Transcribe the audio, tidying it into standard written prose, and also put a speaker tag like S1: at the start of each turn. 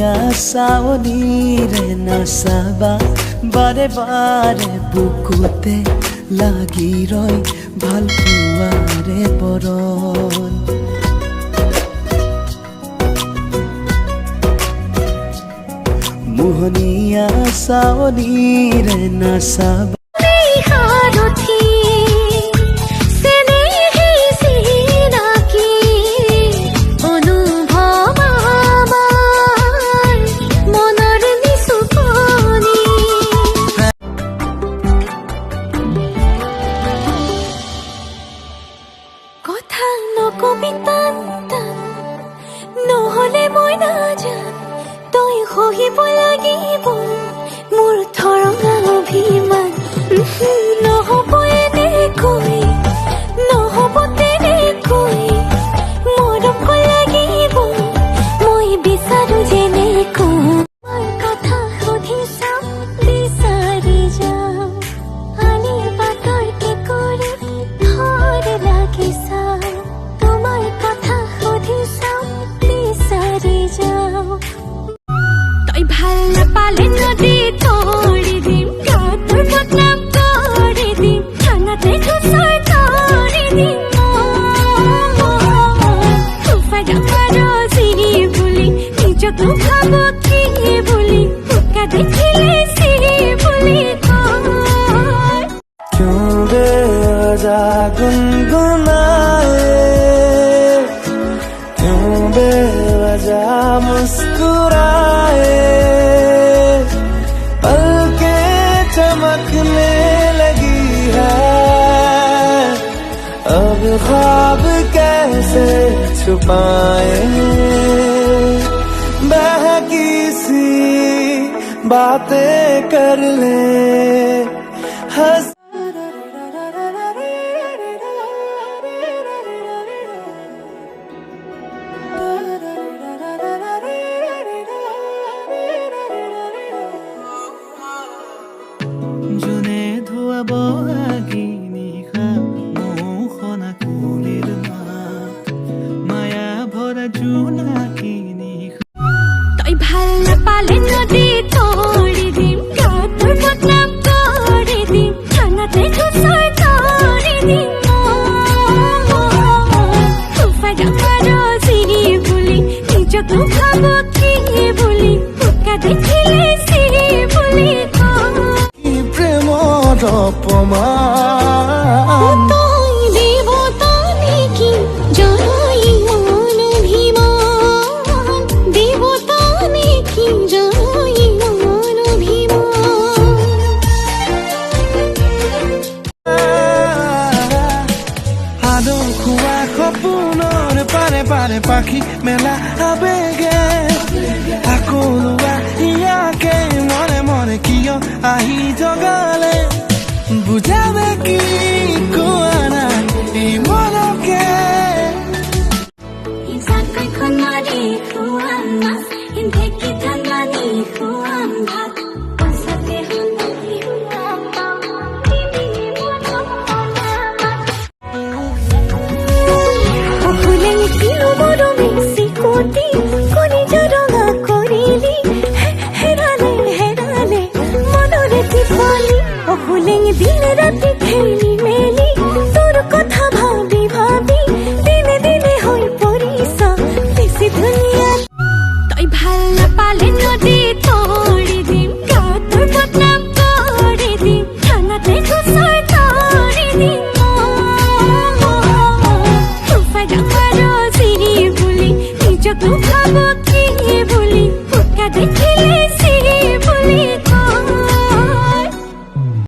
S1: মোহনীয়া চাৱনীৰে নাচাবা বাৰে বাৰে বুকুতে লাগি ৰয় ভাল পোৱাৰে বৰণ। মোহনীয়া চাৱনীৰে নাচাবা
S2: নহলে মই নাজান তই সহিব লাগিব মোৰ ধৰঙা অভিমান। নহব এনেকৈ নহব তেনেকৈ মৰম লাগিব মই বিচাৰো যেনেকৈ। কথা সুধি চাম বিচাৰি যাম আনি বাতৰকে কৰি ধৰ লাগি চাম তোমাৰ কথা সুধি চাম বিচাৰি যাওঁ। তই ভাল নাপালে নদী তৰি দিম গাতৰ বদনাম কৰি দিম থানাতে গোচৰ তৰি দিম। যি বুলি নিজকে ভাব কি বুলি শুকা দেখিলে চি বুলি কয়।
S1: क्यों बेवजह गुनगुनाए, क्यों बेवजह मुस्कुराए, पलकें चमकने लगी है अब ख्वाब कैसे छुपाए। बहकी सी बातें कर ले हंस জোনে ধুৱাব আগি নিশা মোহনা কুলিৰ মাত মায়া ভৰা জোনাকী নিশা।
S2: তই ভাল নাপালে নদী তৰি দিম গাতৰ বদনাম কৰি দিম থানাতে গোচৰ তৰি দিম। যি বুলি নিজকে ভাব কি বুলি শুকা দেখিলে চি বুলি কয়।
S1: প্ৰেমৰ অপমান
S2: তই দেৱতা নেকি জয় মন অভিমান দেৱতা নেকি জয় মন অভিমান।
S1: আদৰ খোৱা সপোনৰ পাৰে পাৰে পাখি মেলা আবেগে আকৌ লোৱা ইয়াকে মনে মনে কিয় আহি জগালে বুজাবে কি কোৱা নাই এই মনকে।
S2: জানখন মাৰি খুৱাম মাছ ঢেঁকী ঠাণ্ডানি খুৱাম ভাত পাছতে শুনি খুৱাম অহুলেং কিলো মৰমে চিকটি কৰি জৰঙা কৰিলি হেৰালে হেৰালে মনৰে টিপলি অহুলেং দিন ৰাতি খেলি